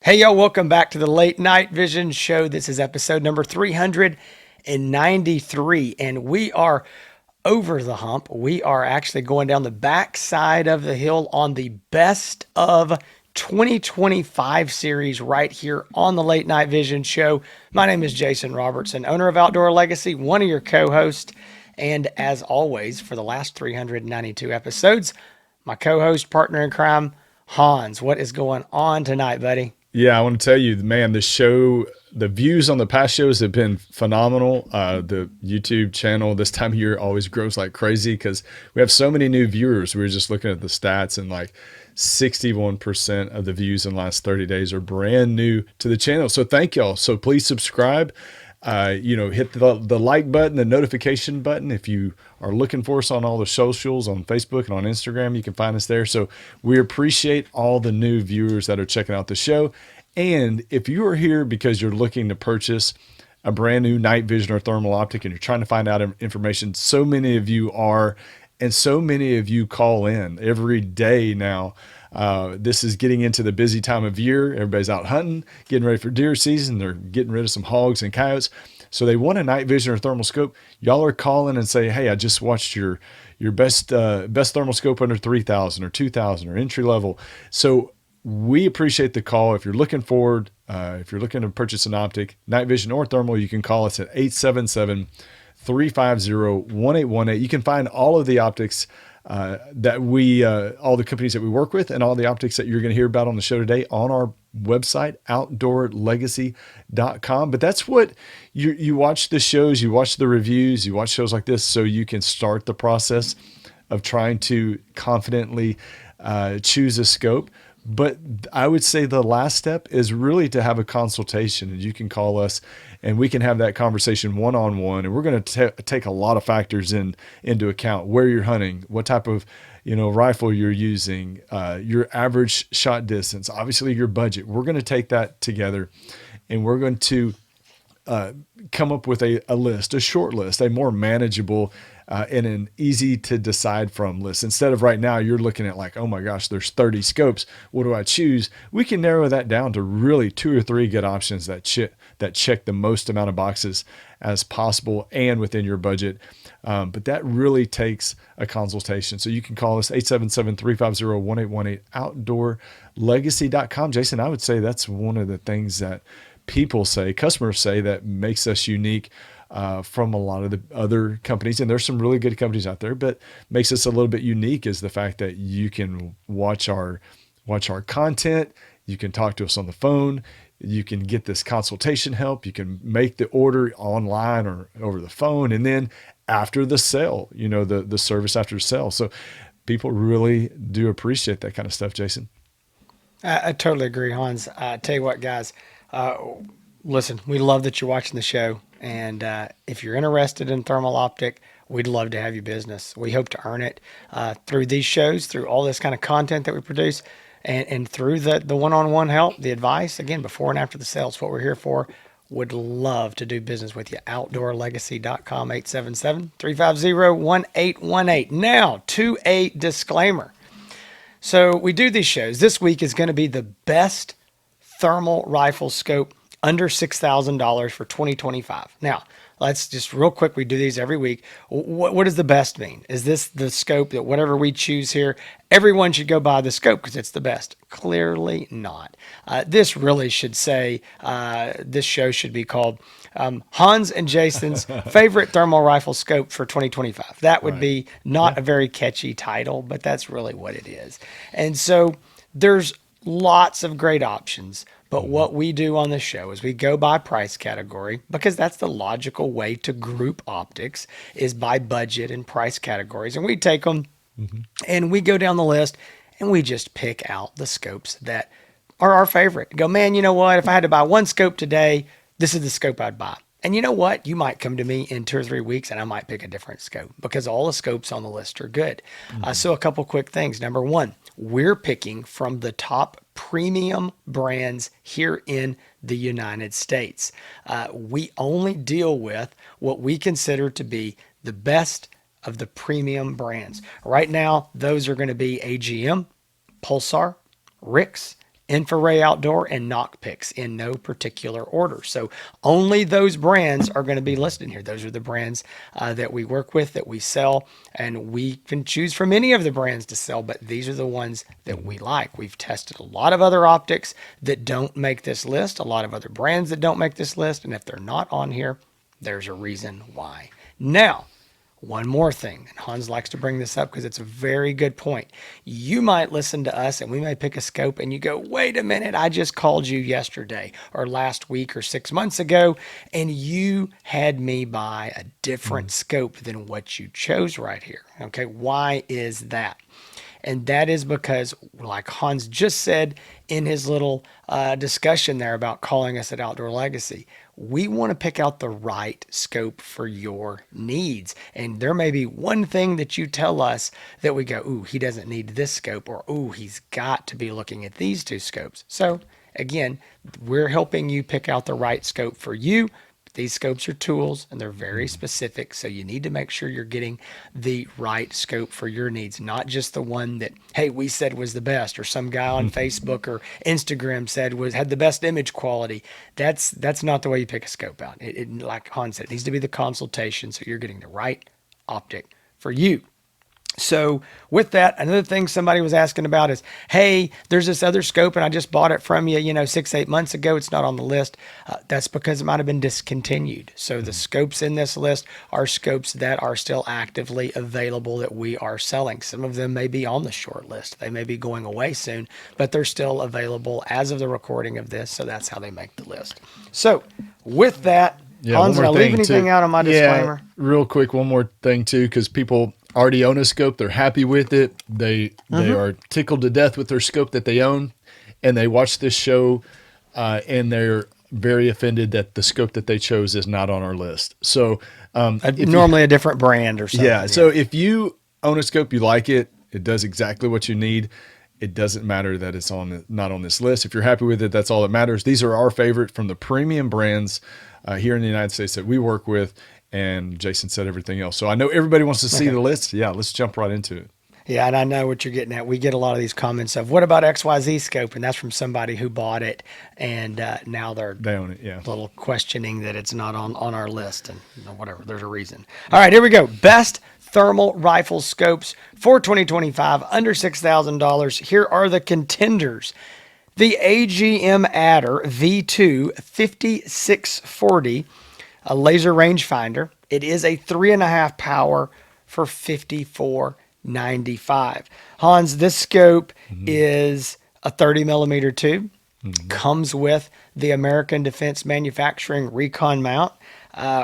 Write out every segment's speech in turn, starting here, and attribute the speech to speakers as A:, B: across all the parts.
A: Hey, yo, welcome back to the Late Night Vision Show. This is episode number 393, and we are over the hump. We are actually going down the back side of the hill on the best of 2025 series right here on the Late Night Vision Show. My name is Jason Robertson, owner of Outdoor Legacy, one of your co-hosts, and as always, for the last 392 episodes, my co-host, partner in crime, Hans. What is going on tonight, buddy?
B: Yeah, I want to tell you, man, the views on the past shows have been phenomenal. The YouTube channel this time of year always grows like crazy because we have so many new viewers. We were just looking at the stats, and like 61% of the views in the last 30 days are brand new to the channel. So thank y'all. So please subscribe. Hit the like button, the notification button. If you are looking for us on all the socials, on Facebook and on Instagram, you can find us there. So we appreciate all the new viewers that are checking out the show. And if you are here because you're looking to purchase a brand new night vision or thermal optic and you're trying to find out information, so many of you are, and so many of you call in every day now. This is getting into the busy time of year. Everybody's out hunting, getting ready for deer season. They're getting rid of some hogs and coyotes. So they want a night vision or thermal scope. Y'all are calling and say, hey, I just watched your best thermal scope under 3,000 or 2,000 or entry level. So we appreciate the call. If you're looking forward, if you're looking to purchase an optic, night vision or thermal, you can call us at 877-350-1818. You can find all of the optics all the companies that we work with and all the optics that you're going to hear about on the show today on our website, outdoorlegacy.com. But that's what you watch the shows, you watch the reviews, you watch shows like this so you can start the process of trying to confidently choose a scope. But I would say the last step is really to have a consultation, and you can call us and we can have that conversation one-on-one. And we're going to take a lot of factors into account: where you're hunting, what type of, rifle you're using, your average shot distance, obviously your budget. We're going to take that together and we're going to come up with a list, a short list, a more manageable and an easy to decide from list. Instead of right now, you're looking at like, oh my gosh, there's 30 scopes. What do I choose? We can narrow that down to really 2 or 3 good options that check the most amount of boxes as possible and within your budget. But that really takes a consultation. So you can call us 877-350-1818, outdoorlegacy.com. Jason, I would say that's one of the things that customers say that makes us unique from a lot of the other companies. And there's some really good companies out there, but makes us a little bit unique is the fact that you can watch our content. You can talk to us on the phone. You can get this consultation help. You can make the order online or over the phone. And then after the sale, the service after the sale. So people really do appreciate that kind of stuff, Jason.
A: I totally agree, Hans. I tell you what, guys, listen, we love that you're watching the show. And if you're interested in thermal optic, we'd love to have your business. We hope to earn it through these shows, through all this kind of content that we produce, and through the one-on-one help, the advice, again, before and after the sales, what we're here for. Would love to do business with you. Outdoorlegacy.com, 877-350-1818. Now, to a disclaimer. So we do these shows. This week is going to be the best thermal rifle scope under $6,000 for 2025. Now, let's just real quick, we do these every week. What does the best mean? Is this the scope that whatever we choose here, everyone should go buy the scope because it's the best? Clearly not. This really should say, this show should be called Hans and Jason's favorite thermal rifle scope for 2025. That would be not a very catchy title, but that's really what it is. And so there's lots of great options. But what we do on the show is we go by price category, because that's the logical way to group optics, is by budget and price categories. And we take them and we go down the list and we just pick out the scopes that are our favorite. Go, man, you know what? If I had to buy one scope today, this is the scope I'd buy. And you know what? You might come to me in 2 or 3 weeks and I might pick a different scope because all the scopes on the list are good. So a couple quick things. Number one, we're picking from the top premium brands here in the United States. We only deal with what we consider to be the best of the premium brands. Right now, those are going to be AGM, Pulsar, Rix, Infrared Outdoor, and Knockpicks in no particular order. So only those brands are going to be listed here. Those are the brands that we work with, that we sell, and we can choose from any of the brands to sell, but these are the ones that we like. We've tested a lot of other optics that don't make this list, a lot of other brands that don't make this list, and if they're not on here, there's a reason why. Now, one more thing, and Hans likes to bring this up because it's a very good point. You might listen to us and we may pick a scope and you go, wait a minute, I just called you yesterday or last week or 6 months ago, and you had me buy a different scope than what you chose right here. Okay, why is that? And that is because, like Hans just said in his little discussion there about calling us at Outdoor Legacy, we want to pick out the right scope for your needs. And there may be one thing that you tell us that we go, ooh, he doesn't need this scope, or ooh, he's got to be looking at these two scopes. So again, we're helping you pick out the right scope for you. These scopes are tools and they're very specific. So you need to make sure you're getting the right scope for your needs, not just the one that, hey, we said was the best, or some guy on Facebook or Instagram said had the best image quality. That's not the way you pick a scope out. Like Hans said, it needs to be the consultation. So you're getting the right optic for you. So with that, another thing somebody was asking about is, hey, there's this other scope and I just bought it from you, 6-8 months ago. It's not on the list. That's because it might have been discontinued. So the scopes in this list are scopes that are still actively available that we are selling. Some of them may be on the short list. They may be going away soon, but they're still available as of the recording of this. So that's how they make the list. So with that, Hans, did I leave anything out on my disclaimer?
B: Yeah, real quick, one more thing too, because people already own a scope. They're happy with it. They are tickled to death with their scope that they own, and they watch this show and they're very offended that the scope that they chose is not on our list. So
A: normally a different brand or something.
B: Yeah. So if you own a scope, you like it, it does exactly what you need. It doesn't matter that it's not on this list. If you're happy with it, that's all that matters. These are our favorite from the premium brands here in the United States that we work with. And Jason said everything else. So I know everybody wants to see the list. Yeah, let's jump right into it.
A: Yeah, and I know what you're getting at. We get a lot of these comments of, what about XYZ scope? And that's from somebody who bought it, and now they
B: own it, yeah.
A: A little questioning that it's not on our list, and whatever, there's a reason. All right, here we go. Best thermal rifle scopes for 2025, under $6,000. Here are the contenders. The AGM Adder V2 5640, a laser rangefinder. It is a 3.5 power for $54.95. Hans, this scope is a 30 millimeter tube. Comes with the American Defense Manufacturing Recon mount.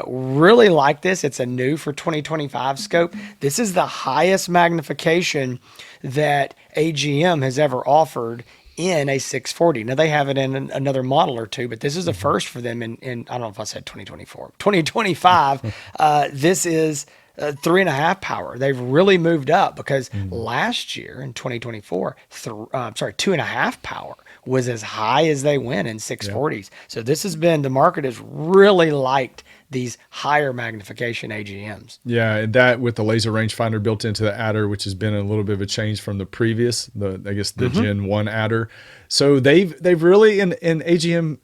A: Really like this. It's a new for 2025 scope. This is the highest magnification that AGM has ever offered in a 640. Now they have it in another model or two, but this is a first for them in I don't know if I said 2024, 2025. This is 3.5 power. They've really moved up because last year in 2024, 2.5 power was as high as they went in 640s. So this has been, the market has really liked these higher magnification AGMs.
B: Yeah, and that with the laser rangefinder built into the Adder, which has been a little bit of a change from the previous, the Gen 1 Adder. So they've really, and AGM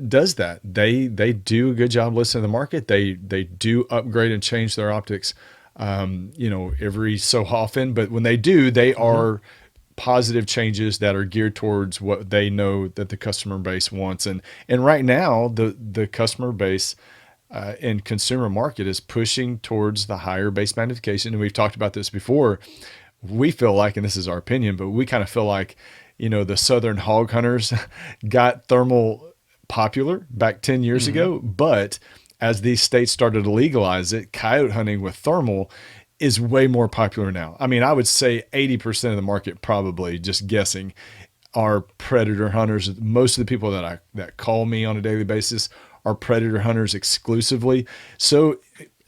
B: does that. They do a good job listening to the market. They do upgrade and change their optics, every so often. But when they do, they are positive changes that are geared towards what they know that the customer base wants. And right now, the customer base and consumer market is pushing towards the higher base magnification. And we've talked about this before. We feel like, and this is our opinion, but we kind of feel like, the Southern hog hunters got thermal popular back 10 years ago. But as these states started to legalize it, coyote hunting with thermal is way more popular now. I mean, I would say 80% of the market, probably, just guessing, are predator hunters. Most of the people that call me on a daily basis are predator hunters exclusively. So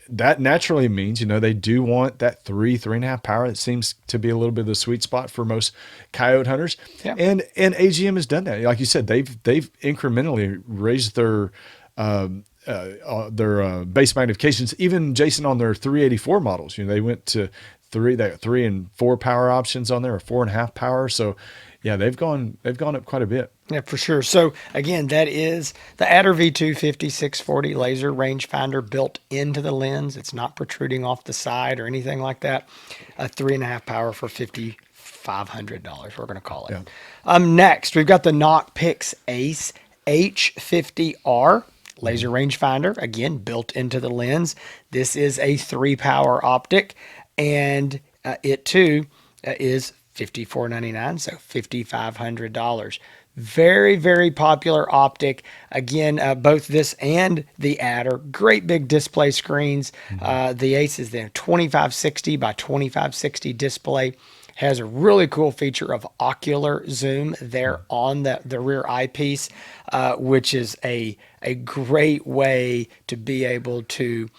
B: that naturally means, they do want that 3.5 power. It seems to be a little bit of the sweet spot for most coyote hunters. Yeah. And AGM has done that. Like you said, they've incrementally raised their base magnifications. Even Jason, on their 384 models, they went to 3 and 4 power options on there, or 4.5 power. So, Yeah, they've gone up quite a bit.
A: Yeah, for sure. So again, that is the Adder V250 640 laser rangefinder built into the lens. It's not protruding off the side or anything like that. A 3.5 power for $5,500. We're going to call it.
B: Yeah.
A: Next, we've got the Knockpix Ace H50R laser rangefinder. Again, built into the lens. This is a 3-power optic, and it too is $5,499, so $5,500. Very, very popular optic. Again, both this and the Adder, great big display screens. The Ace is the 2560 by 2560 display. Has a really cool feature of ocular zoom there on the rear eyepiece, which is a great way to be able to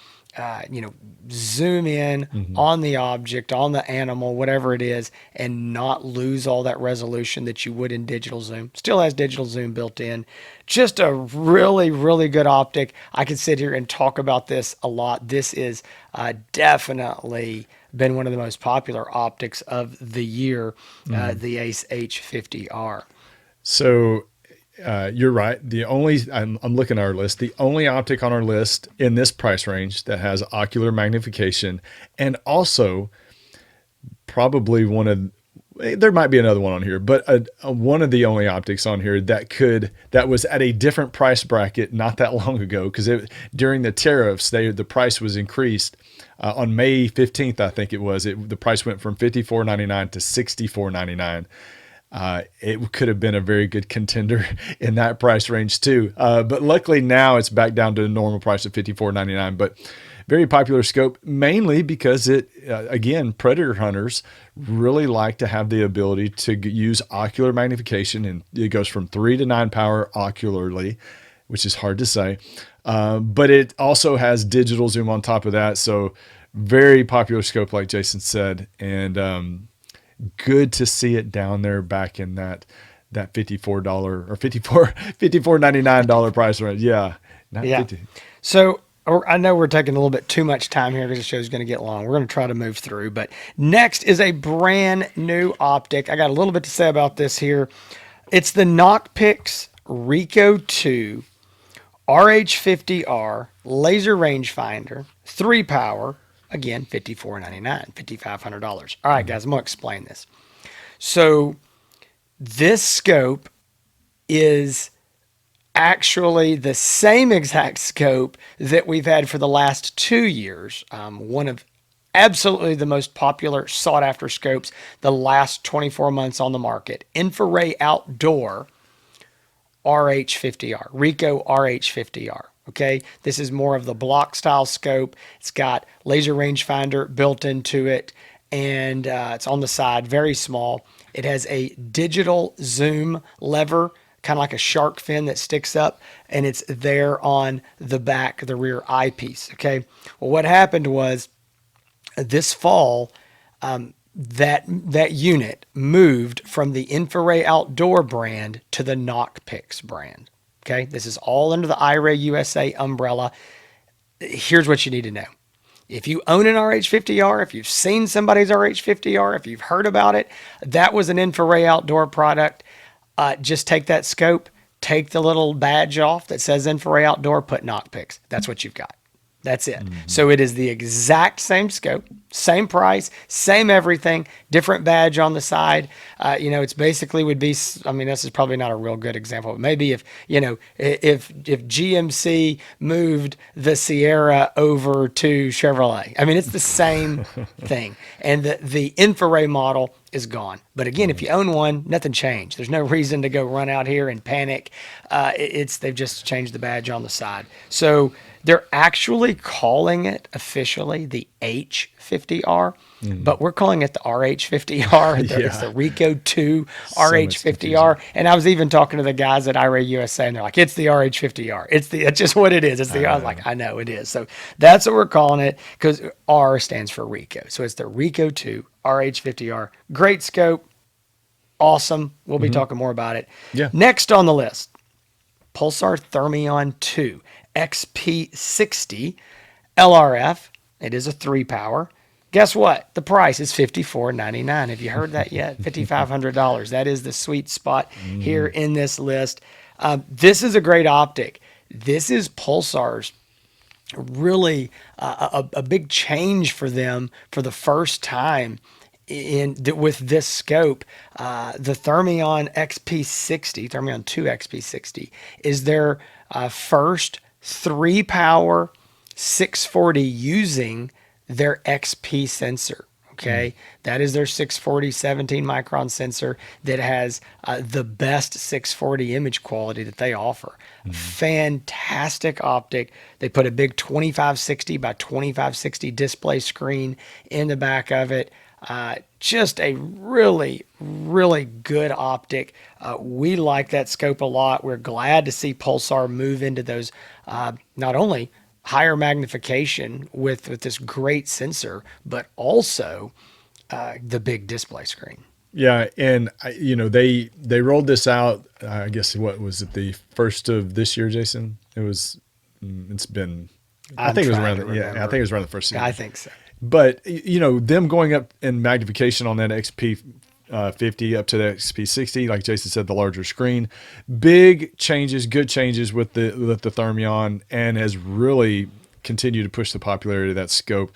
A: zoom in on the object, on the animal, whatever it is, and not lose all that resolution that you would in digital zoom. Still has digital zoom built in. Just a really, really good optic. I could sit here and talk about this a lot. This is definitely been one of the most popular optics of the year, the Ace H50R.
B: So you're right. I'm looking at our list. The only optic on our list in this price range that has ocular magnification, and also probably there might be another one on here, but one of the only optics on here that was at a different price bracket not that long ago, because during the tariffs, the price was increased on May 15th, I think it was. The price went from $54.99 to $64.99. It could have been a very good contender in that price range too. But luckily now it's back down to the normal price of $54.99. But very popular scope, mainly because again, predator hunters really like to have the ability to use ocular magnification, and it goes from 3 to 9 power ocularly, which is hard to say. But it also has digital zoom on top of that. So very popular scope, like Jason said. And, good to see it down there back in that $54 or $54.99 price range. Yeah.
A: Yeah. 50. So I know we're taking a little bit too much time here because the show's going to get long. We're going to try to move through, but next is a brand new optic. I got a little bit to say about this here. It's the Knockpix Rico 2 RH50R laser rangefinder, 3-power. Again, $5,499, $5,500. All right, guys, I'm going to explain this. So this scope is actually the same exact scope that we've had for the last 2 years. One of absolutely the most popular sought after scopes the last 24 months on the market. Infrared Outdoor RH50R, Rico RH50R. Okay, this is more of the block style scope. It's got laser rangefinder built into it, and it's on the side, very small. It has a digital zoom lever, kind of like a shark fin that sticks up, and it's there on the back, the rear eyepiece. Okay, well, what happened was this fall, that unit moved from the Infrared Outdoor brand to the Knockpix brand. Okay, this is all under the iRay USA umbrella. Here's what you need to know. If you own an RH50R, if you've seen somebody's RH50R, if you've heard about it, that was an Infrared Outdoor product. Just take that scope, take the little badge off that says Infrared Outdoor, put Knockpix. That's what you've got. That's it. Mm-hmm. So it is the exact same scope, same price, same everything, different badge on the side. It's basically would be, I mean, this is probably not a real good example, but maybe if GMC moved the Sierra over to Chevrolet. I mean, it's the same thing. And the infrared model is gone. But again, if you own one, nothing changed. There's no reason to go run out here and panic. They've just changed the badge on the side. So they're actually calling it officially the H50R, but we're calling it the RH50R. It's the Rico 2 RH50R. And I was even talking to the guys at iRay USA, and they're like, it's the RH50R. It's just what it is. I was like, I know it is. So that's what we're calling it, because R stands for Rico. So it's the Rico 2 RH50R. Great scope. Awesome. We'll be talking more about it.
B: Yeah.
A: Next on the list, Pulsar Thermion 2 XP60 LRF. It is a 3-power. Guess what? The price is $54.99. Have you heard that yet? $5,500. That is the sweet spot here in this list. This is a great optic. This is Pulsar's really a big change for them for the first time with this scope. The Thermion XP60, Thermion 2 XP60, is their first 3-power 640 using their XP sensor. Okay, that is their 640 17 micron sensor that has the best 640 image quality that they offer. Fantastic optic. They put a big 2560 by 2560 display screen in the back of it. Just a really, really good optic. We like that scope a lot. We're glad to see Pulsar move into those not only higher magnification with this great sensor, but also the big display screen.
B: Yeah, and they rolled this out. I guess what was it, the first of this year, Jason? It was. It's been. I think it was around. I think it was around the first season.
A: I think so.
B: But them going up in magnification on that XP 50 up to the XP 60, like Jason said, the larger screen, big changes, good changes with the Thermion, and has really continued to push the popularity of that scope.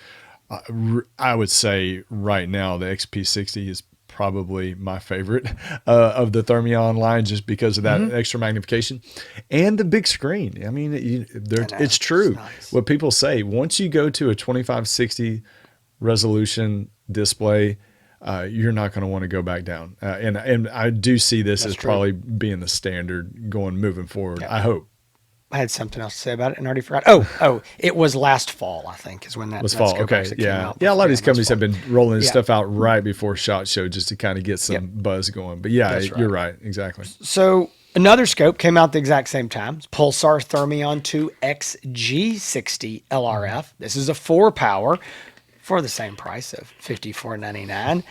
B: I would say right now the XP 60 is probably my favorite of the Thermion line, just because of that extra magnification and the big screen. I mean, it's true. It's nice. What people say, once you go to a 2560 resolution display, you're not going to want to go back down. And I do see this as probably being the standard moving forward. Yeah. I hope.
A: I had something else to say about it and already forgot. Oh, it was last fall, I think, is when that was fall.
B: Okay, yeah. A lot of these companies have been rolling this stuff out right before SHOT Show just to kind of get some buzz going. But yeah, you're right. Exactly.
A: So another scope came out the exact same time. It's Pulsar Thermion 2 XG60 LRF. This is a 4-power for the same price of $54.99.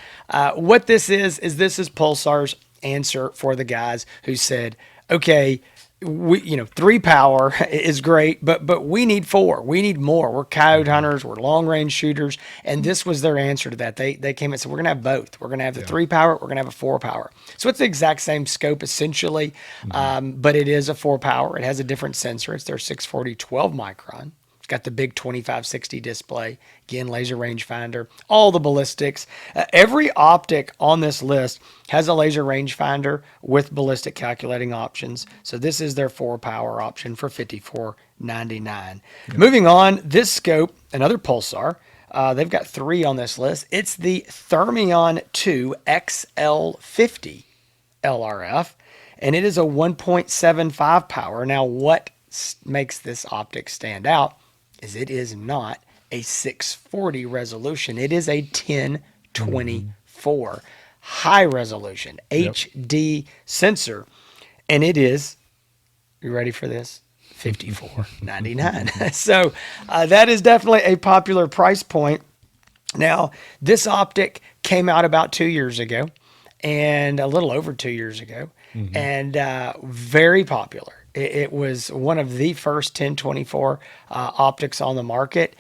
A: What this is this is Pulsar's answer for the guys who said, okay, 3-power is great, but we need 4. We need more. We're coyote hunters. We're long range shooters. And this was their answer to that. They came and said, we're going to have both. We're going to have the 3-power. We're going to have a 4-power. So it's the exact same scope essentially, but it is a 4-power. It has a different sensor. It's their 640 12 micron. It's got the big 2560 display. Again, laser rangefinder, all the ballistics. Every optic on this list has a laser rangefinder with ballistic calculating options. So this is their 4-power option for $54.99. Yep. Moving on, this scope, another Pulsar. They've got 3 on this list. It's the Thermion 2 XL50 LRF, and it is a 1.75 power. Now, what makes this optic stand out is it is not a 640 resolution. It is a 1024 high resolution HD sensor, and it is, you ready for this? $54.99. So that is definitely a popular price point. Now, this optic came out about 2 years ago, and a little over 2 years ago, and very popular. It was one of the first 1024 optics on the market.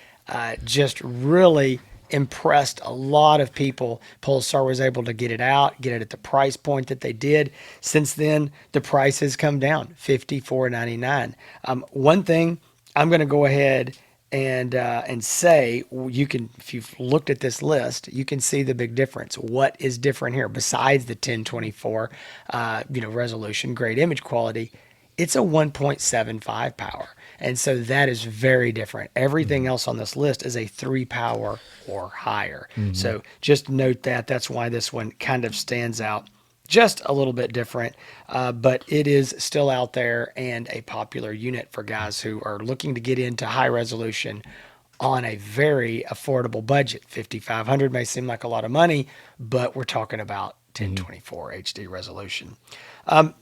A: Just really impressed a lot of people. Pulsar was able to get it out, get it at the price point that they did. Since then, the price has come down, $54.99. One thing I'm going to go ahead and say, you can, if you've looked at this list, you can see the big difference. What is different here besides the 1024 resolution, great image quality? It's a 1.75 power. And so that is very different. Everything else on this list is a 3-power or higher. So just note that. That's why this one kind of stands out just a little bit different. But it is still out there and a popular unit for guys who are looking to get into high resolution on a very affordable budget. $5,500 may seem like a lot of money, but we're talking about 1024 HD resolution.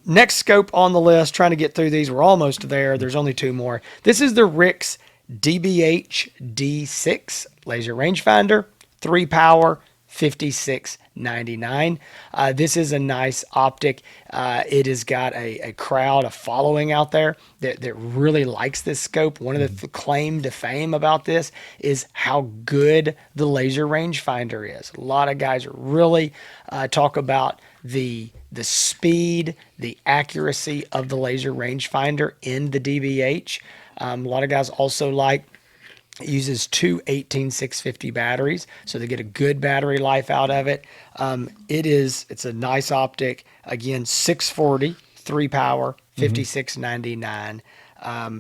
A: Next scope on the list, trying to get through these. We're almost there. There's only 2 more. This is the Rix DBH D6 laser rangefinder, 3-power, $56.99. $56.99. This is a nice optic. It has got a crowd, a following out there that really likes this scope. One of the claim to fame about this is how good the laser rangefinder is. A lot of guys really talk about the speed, the accuracy of the laser rangefinder in the DBH. A lot of guys also like it uses two 18650 batteries, so they get a good battery life out of it. It's a nice optic. Again, 640, 3 power, 56.99.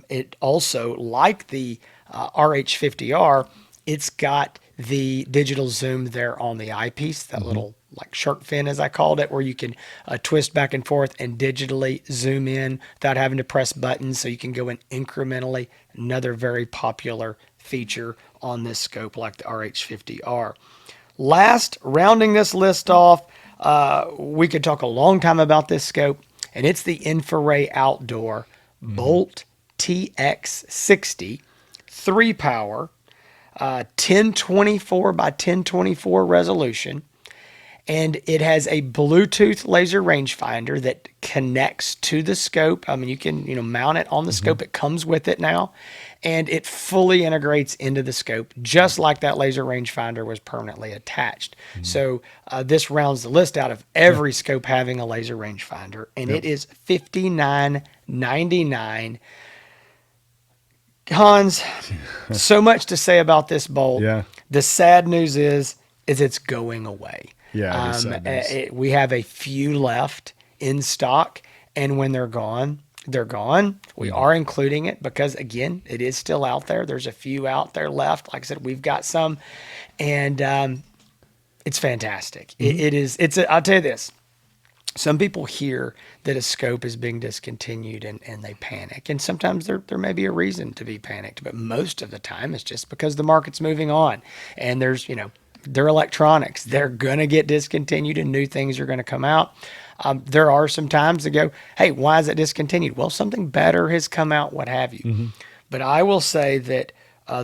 A: It also, like the RH50R, it's got the digital zoom there on the eyepiece, that little like shark fin, as I called it, where you can twist back and forth and digitally zoom in without having to press buttons, so you can go in incrementally. Another very popular feature on this scope, like the RH50R. Last, rounding this list off, we could talk a long time about this scope, and it's the Infrared Outdoor Bolt TX60, 3 power, 1024 by 1024 resolution. And it has a Bluetooth laser rangefinder that connects to the scope. I mean, you can, mount it on the scope. It comes with it now, and it fully integrates into the scope, just like that laser rangefinder was permanently attached. So this rounds the list out of every scope having a laser rangefinder, and it is $59.99. Hans, so much to say about this bolt.
B: Yeah.
A: The sad news is it's going away.
B: Yeah,
A: We have a few left in stock, and when they're gone, they're gone. We are including it because, again, it is still out there. There's a few out there left. Like I said, we've got some, and it's fantastic. I'll tell you this. Some people hear that a scope is being discontinued and they panic. And sometimes there may be a reason to be panicked, but most of the time it's just because the market's moving on, and they're electronics. They're going to get discontinued and new things are going to come out. There are some times to go, hey, why is it discontinued? Well, something better has come out, what have you. But I will say that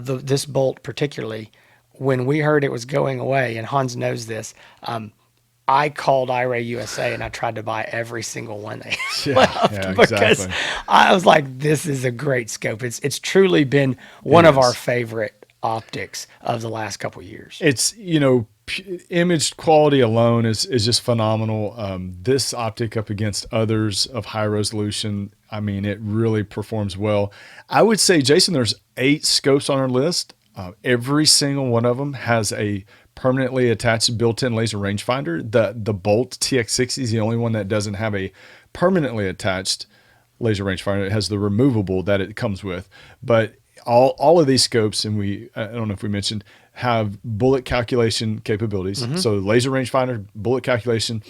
A: this bolt particularly, when we heard it was going away, and Hans knows this, I called IRA USA and I tried to buy every single one they left because I was like, this is a great scope. It's truly been one of our favorite optics of the last couple of years.
B: It's, image quality alone is just phenomenal. This optic up against others of high resolution, I mean, it really performs well. I would say, Jason, there's 8 scopes on our list. Every single one of them has a permanently attached built-in laser rangefinder. The Bolt TX60 is the only one that doesn't have a permanently attached laser rangefinder. It has the removable that it comes with. But all of these scopes, and I don't know if we mentioned, have bullet calculation capabilities. So laser rangefinder, bullet calculation.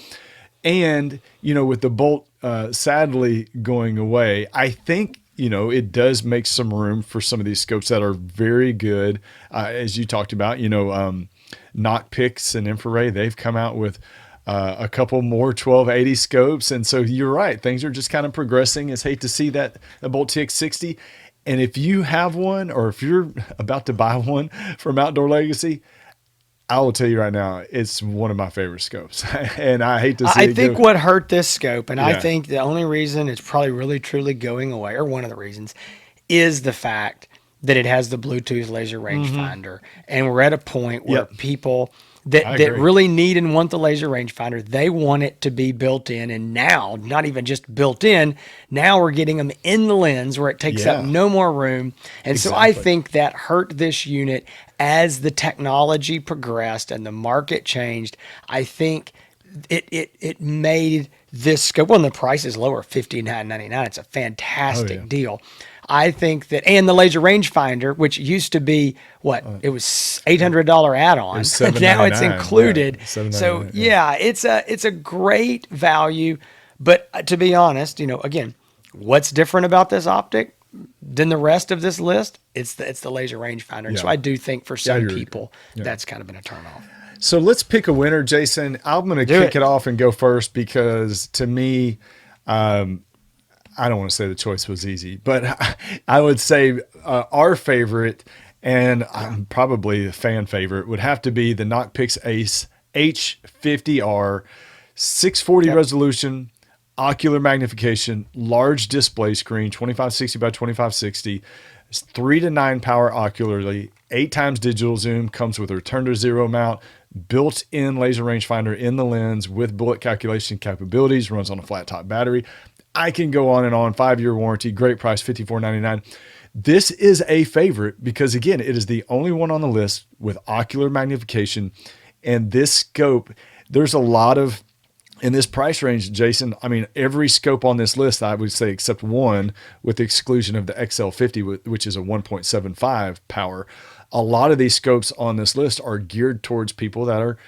B: And, with the Bolt sadly going away, I think, it does make some room for some of these scopes that are very good. As you talked about, Knockpix and Infrared, they've come out with a couple more 1280 scopes. And so you're right. Things are just kind of progressing. It's hate to see that the Bolt TX60. And if you have one, or if you're about to buy one from Outdoor Legacy, I will tell you right now, it's one of my favorite scopes. And I hate to see
A: I think what hurt this scope, and I think the only reason it's probably really truly going away, or one of the reasons, is the fact that it has the Bluetooth laser rangefinder. And we're at a point where people that really need and want the laser rangefinder, they want it to be built in. And now, not even just built in, now we're getting them in the lens where it takes up no more room. And so I think that hurt this unit as the technology progressed and the market changed. I think it made this scope, when the price is lower, $59.99. It's a fantastic deal. I think that, and the laser rangefinder, which used to be it was $800 add-on. Now it's included. So it's a great value. But to be honest, again, what's different about this optic than the rest of this list? It's the laser rangefinder. And so I do think for some people that's kind of been a turnoff.
B: So let's pick a winner, Jason. I'm going to kick it off and go first because to me, I don't want to say the choice was easy, but I would say our favorite, and probably a fan favorite, would have to be the Knockpix Ace H50R, 640
A: Yep.
B: resolution, ocular magnification, large display screen, 2560 by 2560, 3 to 9 power ocularly, 8 times digital zoom, comes with a return to zero mount, built-in laser rangefinder in the lens with bullet calculation capabilities, runs on a flat top battery. I can go on and on. 5-year warranty, great price, $54.99. This is a favorite because, again, it is the only one on the list with ocular magnification. And this scope, there's a lot of, in this price range, Jason, I mean, every scope on this list, I would say, except one, with the exclusion of the XL50, which is a 1.75 power. A lot of these scopes on this list are geared towards people that are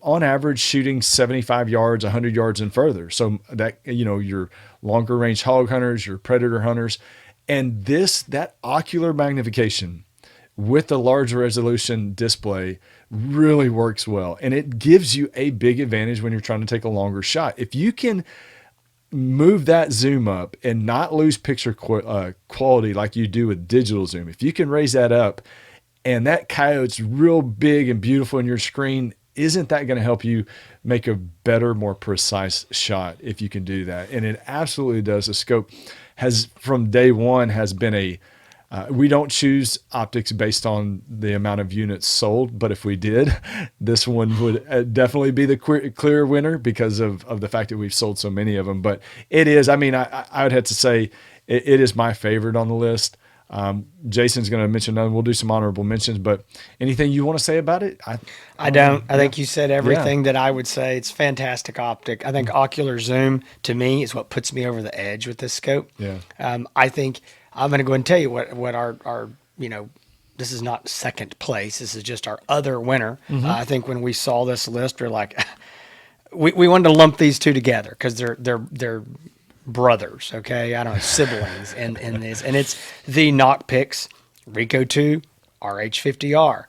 B: on average shooting 75 yards, 100 yards and further. So that, your longer range hog hunters, your predator hunters, and that ocular magnification with the large resolution display really works well. And it gives you a big advantage when you're trying to take a longer shot. If you can move that zoom up and not lose picture quality like you do with digital zoom, if you can raise that up and that coyote's real big and beautiful in your screen, isn't that going to help you make a better, more precise shot if you can do that? And it absolutely does. The scope has, from day one, has been we don't choose optics based on the amount of units sold, but if we did, this one would definitely be the clear winner because of the fact that we've sold so many of them. But it is, I mean, I would have to say it is my favorite on the list. Jason's going to mention none. We'll do some honorable mentions, but anything you want to say about it?
A: I don't. I think you said everything that I would say. It's fantastic optic. I think ocular zoom to me is what puts me over the edge with this scope.
B: Yeah.
A: I think I'm going to go ahead and tell you what our this is not second place. This is just our other winner. I think when we saw this list, we're like, we wanted to lump these two together because they're brothers, okay? I don't know, siblings in this. And it's the Knock Picks Rico 2 RH50R.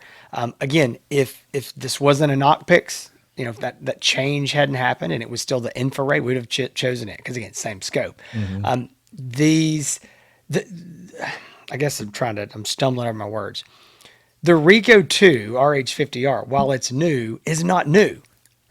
A: Again, if this wasn't a Knock Picks, if that change hadn't happened and it was still the infrared, we'd have chosen it because, again, same scope. I guess I'm stumbling over my words. The Rico 2 RH50R, while it's new, is not new.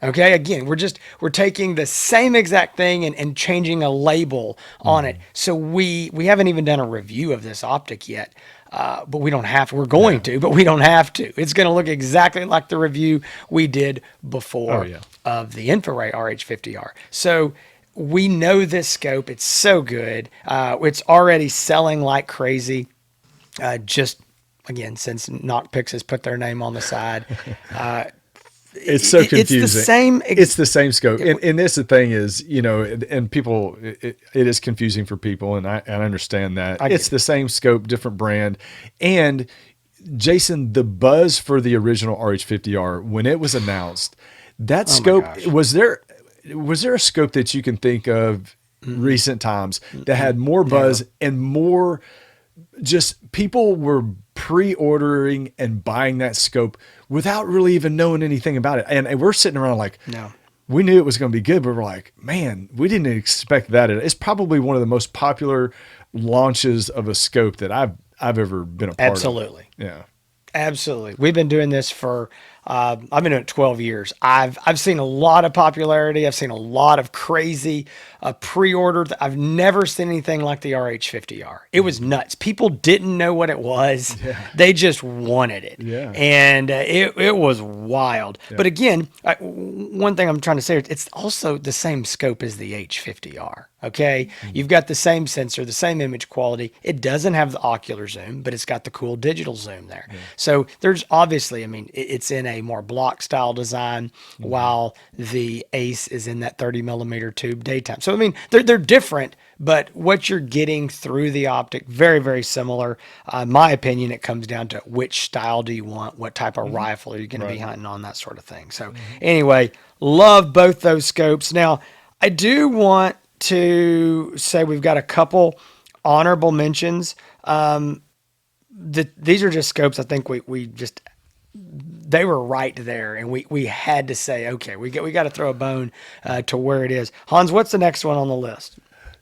A: Okay, again, we're taking the same exact thing and changing a label on it. So we haven't even done a review of this optic yet, but we don't have to. We're going to, but we don't have to. It's going to look exactly like the review we did before of the infrared RH50R. So we know this scope. It's so good. It's already selling like crazy. Just again, since Knockpicks has put their name on the side.
B: It's so confusing.
A: It's the same.
B: It's the same scope. And this, the thing is, and people, it is confusing for people. And I understand that. It's the same scope, different brand. And Jason, the buzz for the original RH50R, when it was announced, that scope, was there a scope that you can think of recent times that had more buzz and more, just people were pre-ordering and buying that scope without really even knowing anything about it. And we're sitting around like, we knew it was going to be good, but we're like, man, we didn't expect that. It's probably one of the most popular launches of a scope that I've ever been a part of.
A: Absolutely.
B: Yeah.
A: Absolutely. We've been doing this for, I've been doing it 12 years. I've seen a lot of popularity. I've seen a lot of crazy pre-order. I've never seen anything like the RH50R. It was nuts. People didn't know what it was. Yeah. They just wanted it. Yeah. And it was wild. Yeah. But again, one thing I'm trying to say, it's also the same scope as the H50R. Okay. Mm-hmm. You've got the same sensor, the same image quality. It doesn't have the ocular zoom, but it's got the cool digital zoom there. Yeah. So there's obviously, I mean, it's in a more block style design, while the Ace is in that 30 millimeter tube daytime. So, I mean, they're different, but what you're getting through the optic, very, very similar. In my opinion, it comes down to which style do you want? What type of rifle are you going to be hunting on, that sort of thing. So anyway, love both those scopes. Now, I do want to say we've got a couple honorable mentions. These are just scopes I think they were right there, and we had to say, okay, we got to throw a bone to where it is. Hans, what's the next one on the list?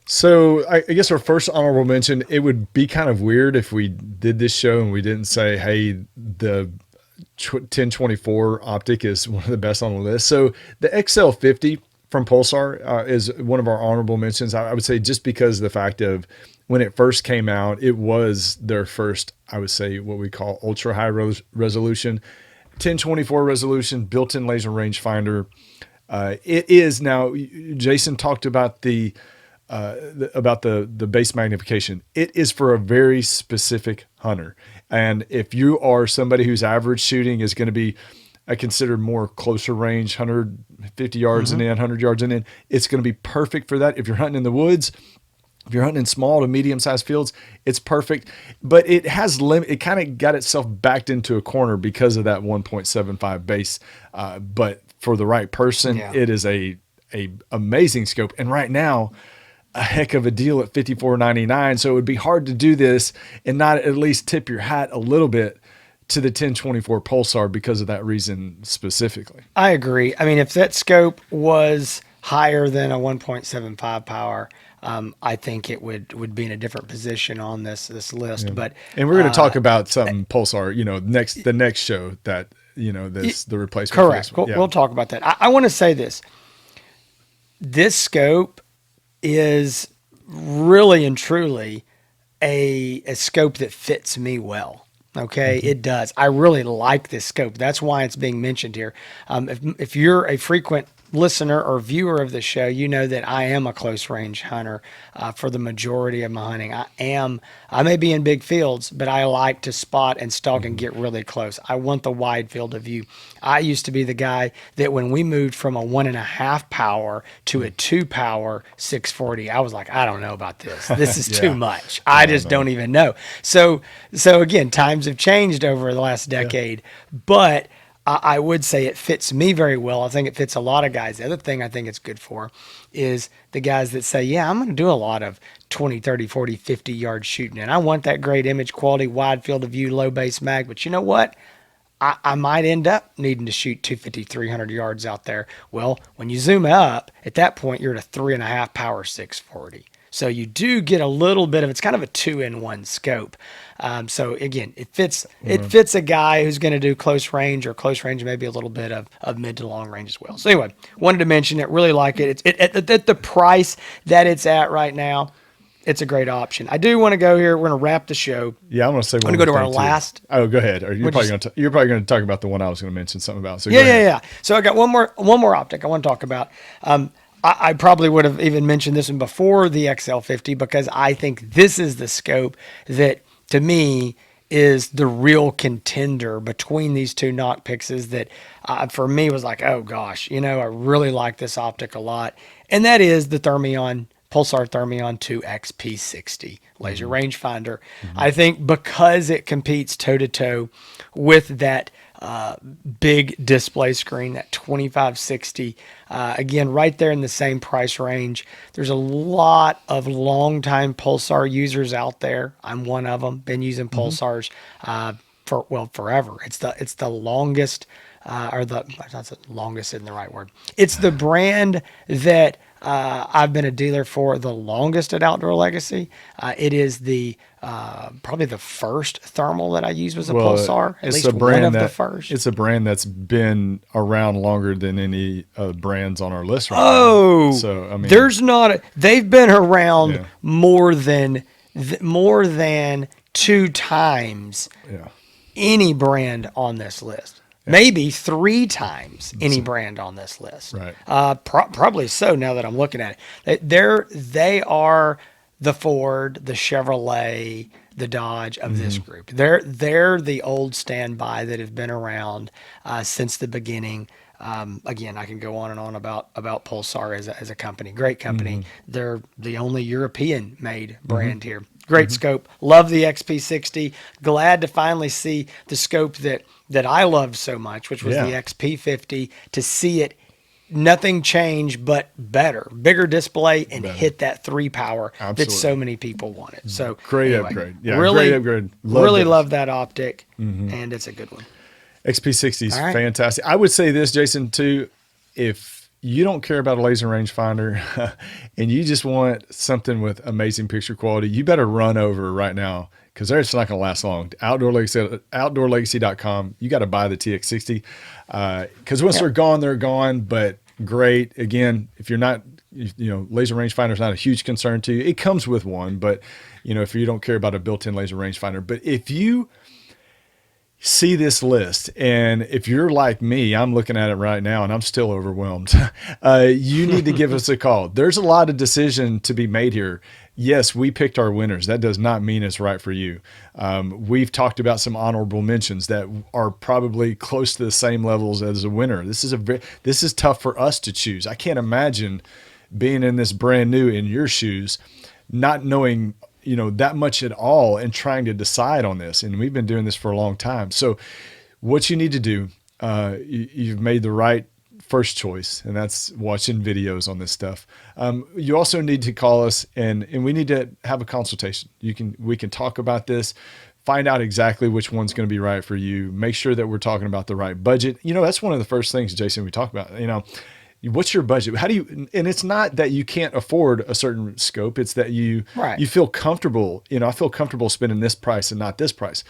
B: So I guess our first honorable mention, it would be kind of weird if we did this show and we didn't say, hey, the 1024 optic is one of the best on the list. So the XL50 from Pulsar is one of our honorable mentions. I would say just because of the fact of when it first came out, it was their first, I would say, what we call ultra high resolution, 1024 resolution, built-in laser rangefinder. It is now. Jason talked about the base magnification. It is for a very specific hunter, and if you are somebody whose average shooting is going to be, I consider more closer range, 150 yards and in, 100 yards and in, it's going to be perfect for that. If you're hunting in the woods, if you're hunting in small to medium sized fields, it's perfect. But it has limit. It kind of got itself backed into a corner because of that 1.75 base. But for the right person, it is a amazing scope. And right now, a heck of a deal at $54.99. So it would be hard to do this and not at least tip your hat a little bit to the 1024 Pulsar because of that reason specifically.
A: I agree. I mean, if that scope was higher than a 1.75 power, I think it would be in a different position on this list. But
B: and we're going to talk about some Pulsar, the next show that this the replacement.
A: Correct. We'll talk about that. I want to say this. This scope is really and truly a scope that fits me well. Okay, it does. I really like this scope. That's why it's being mentioned here. If you're a frequent listener or viewer of the show, you know that I am a close range hunter for the majority of my hunting. I may be in big fields, but I like to spot and stalk and get really close. I want the wide field of view. I used to be the guy that when we moved from a 1.5 power to a 2 power 640, I was like, I don't know about this. This is too much. I just don't even know. So again, times have changed over the last decade, but I would say it fits me very well. I think it fits a lot of guys. The other thing I think it's good for is the guys that say, yeah, I'm going to do a lot of 20, 30, 40, 50 yard shooting. And I want that great image quality, wide field of view, low base mag. But you know what? I might end up needing to shoot 250, 300 yards out there. Well, when you zoom up, at that point, you're at a 3.5 power 640. So you do get a little bit of, it's kind of a 2-in-1 scope. So again, it fits a guy who's going to do close range maybe a little bit of mid to long range as well. So anyway, wanted to mention it, really like it. It's at the price that it's at right now. It's a great option. I do want to go here. We're going to wrap the show.
B: Yeah, I want to say one
A: more thing. I'm going to go to our last.
B: Oh, go ahead. You're probably going to talk about the one I was going to mention something about. So
A: yeah. So I got one more optic I want to talk about. I probably would have even mentioned this one before the XL50 because I think this is the scope that, to me, is the real contender between these two knock pixes that for me was like, oh gosh, I really like this optic a lot. And that is the Pulsar Thermion 2 XP60 laser rangefinder. I think because it competes toe to toe with that big display screen, that 2560, again, right there in the same price range. There's a lot of longtime Pulsar users out there. I'm one of them. Been using Pulsars forever. It's the longest, longest isn't the right word. It's the brand that I've been a dealer for the longest at Outdoor Legacy. It is probably the first thermal that I used was a Pulsar. At least one of the first.
B: It's a brand that's been around longer than any brands on our list right now.
A: Oh,
B: so I mean,
A: they've been around more than 2 times any brand on this list. Maybe 3 times any brand on this list.
B: Right.
A: Probably so now that I'm looking at it. They are the Ford, the Chevrolet, the Dodge of this group. They're the old standby that have been around since the beginning. Again, I can go on and on about Pulsar as a company. Great company. They're the only European made brand here. Great scope. Love the XP60. Glad to finally see the scope that I loved so much, which was the XP50, to see it, nothing change but better, bigger display and hit that 3 power that so many people wanted. So
B: great upgrade. Yeah,
A: really,
B: great upgrade.
A: Love that optic, and it's a good one.
B: XP60 is fantastic. I would say this, Jason, too, if you don't care about a laser rangefinder and you just want something with amazing picture quality, you better run over right now because it's not going to last long. Outdoorlegacy.com. You got to buy the TX60 because once they're gone, they're gone. But great. Again, if you're not, laser rangefinder is not a huge concern to you. It comes with one, but if you don't care about a built-in laser rangefinder, but if you see this list, and if you're like me, I'm looking at it right now and I'm still overwhelmed. You need to give us a call. There's a lot of decision to be made here. Yes, we picked our winners. That does not mean it's right for you. We've talked about some honorable mentions that are probably close to the same levels as a winner. This is tough for us to choose. I can't imagine being in this brand new in your shoes, not knowing that much at all and trying to decide on this. And we've been doing this for a long time. So what you need to do, you've made the right first choice, and that's watching videos on this stuff. You also need to call us and we need to have a consultation. We can talk about this, find out exactly which one's going to be right for you. Make sure that we're talking about the right budget. That's one of the first things, Jason, we talk about, what's your budget? How do you, and it's not that you can't afford a certain scope. It's that you feel comfortable. I feel comfortable spending this price and not this price.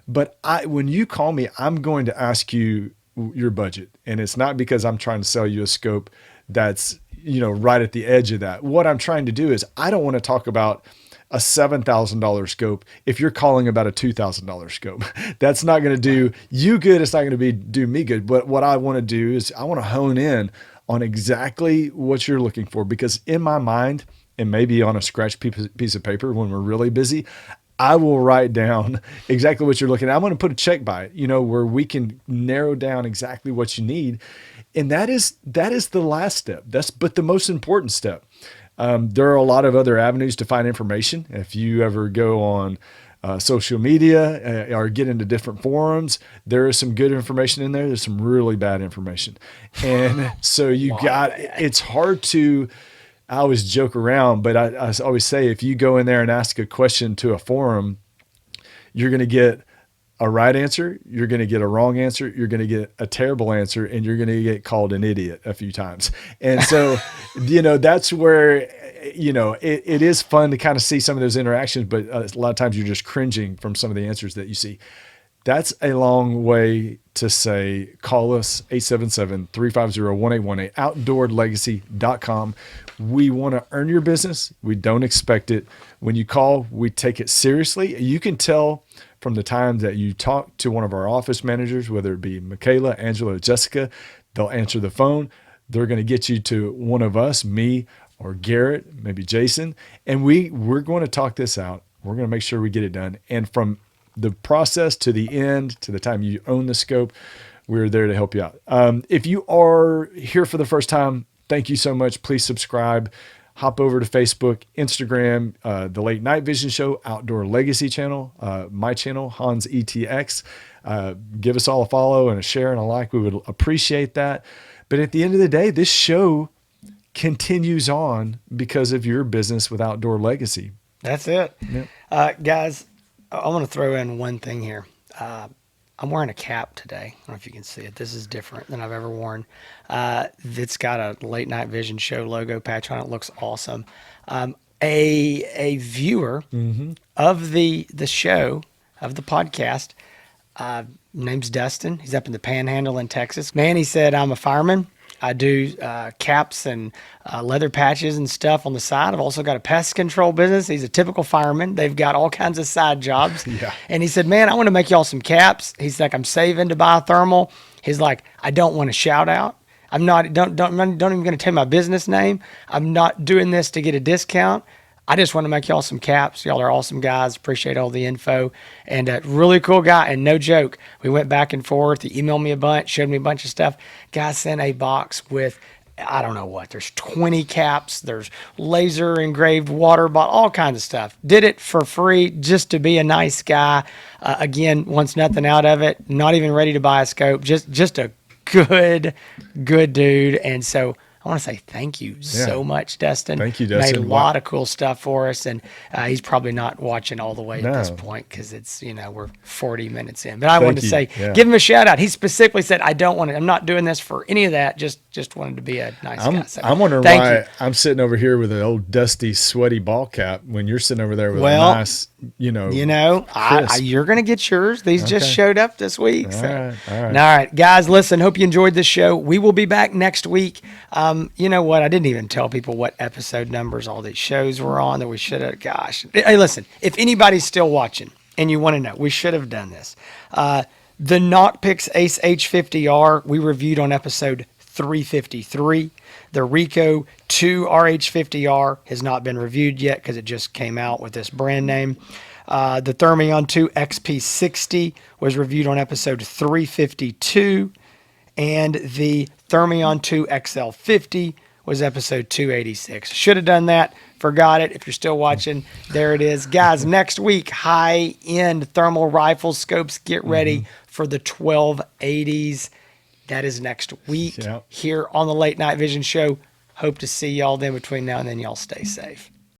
B: But when you call me, I'm going to ask you your budget. And it's not because I'm trying to sell you a scope that's, right at the edge of that. What I'm trying to do is I don't want to talk about a $7,000 scope if you're calling about a $2,000 scope. That's not going to do you good. It's not going to do me good. But what I want to do is I want to hone in on exactly what you're looking for, because in my mind, and maybe on a scratch piece of paper when we're really busy, I will write down exactly what you're looking at. I'm going to put a check by it, where we can narrow down exactly what you need. And that is the last step. But the most important step. There are a lot of other avenues to find information. If you ever go on social media or get into different forums, there is some good information in there. There's some really bad information. And so it's hard to, I always joke around, but I always say, if you go in there and ask a question to a forum, you're going to get a right answer, you're going to get a wrong answer, you're going to get a terrible answer, and you're going to get called an idiot a few times. And so, that's where, it is fun to kind of see some of those interactions, but a lot of times you're just cringing from some of the answers that you see. That's a long way to say, call us 877-350-1818, outdoorlegacy.com. We want to earn your business. We don't expect it. When you call, we take it seriously. You can tell from the time that you talk to one of our office managers, whether it be Michaela, Angela, Jessica, they'll answer the phone. They're going to get you to one of us, me or Garrett, maybe Jason, and we're going to talk this out. We're going to make sure we get it done. And from the process to the end, to the time you own the scope, we're there to help you out. If you are here for the first time, thank you so much. Please subscribe. Hop over to Facebook, Instagram, the Late Night Vision Show, Outdoor Legacy channel, my channel, Hans ETX. Give us all a follow and a share and a like. We would appreciate that. But at the end of the day, this show continues on because of your business with Outdoor Legacy.
A: That's it. Yep. Guys, I want to throw in one thing here. I'm wearing a cap today. I don't know if you can see it. This is different than I've ever worn. It's got a Late Night Vision Show logo patch on it. It looks awesome. A viewer of the show, of the podcast, name's Dustin. He's up in the Panhandle in Texas. Man, he said, I'm a fireman. I do caps and leather patches and stuff on the side. I've also got a pest control business. He's a typical fireman. They've got all kinds of side jobs.
B: Yeah.
A: And he said, man, I want to make y'all some caps. He's like, I'm saving to buy a thermal. He's like, I don't want to shout out. I'm not even going to tell you my business name. I'm not doing this to get a discount. I just want to make y'all some caps. Y'all are awesome guys. Appreciate all the info. And a really cool guy. And no joke, we went back and forth. He emailed me a bunch, showed me a bunch of stuff. Guy sent a box with, I don't know what, there's 20 caps. There's laser engraved water bottle, all kinds of stuff. Did it for free just to be a nice guy. Again, wants nothing out of it. Not even ready to buy a scope. Just a good dude. And so I want to say thank you so much, Destin.
B: Thank you,
A: Made
B: Destin.
A: a lot of cool stuff for us, and he's probably not watching all the way at this
B: No.
A: point because it's we're 40 minutes in. But I wanted to
B: you.
A: say,
B: Yeah.
A: give him a shout out. He specifically said, "I don't want to. I'm not doing this for any of that. Just wanted to be a nice guy." So,
B: I'm wondering
A: thank
B: why
A: you.
B: I'm sitting over here with an old dusty, sweaty ball cap when you're sitting over there with
A: Well,
B: a nice, crisp.
A: You're going to get yours. These just
B: Okay.
A: showed up this week.
B: All
A: So.
B: right, all right.
A: All right, guys, listen, hope you enjoyed this show. We will be back next week. You know what? I didn't even tell people what episode numbers all these shows were on that we should have. Gosh. Hey, listen, if anybody's still watching and you want to know, we should have done this. The Knockpicks Ace H50R, we reviewed on episode 353. The Ricoh 2 RH50R has not been reviewed yet because it just came out with this brand name. The Thermion 2 XP60 was reviewed on episode 352. And the Thermion 2 XL50 was episode 286. Should have done that. Forgot it. If you're still watching, there it is. Guys, next week, high-end thermal rifle scopes. Get ready for the 1280s. That is next week
B: Yep.
A: here on the Late Night Vision Show. Hope to see y'all then. Between now and then, y'all stay safe.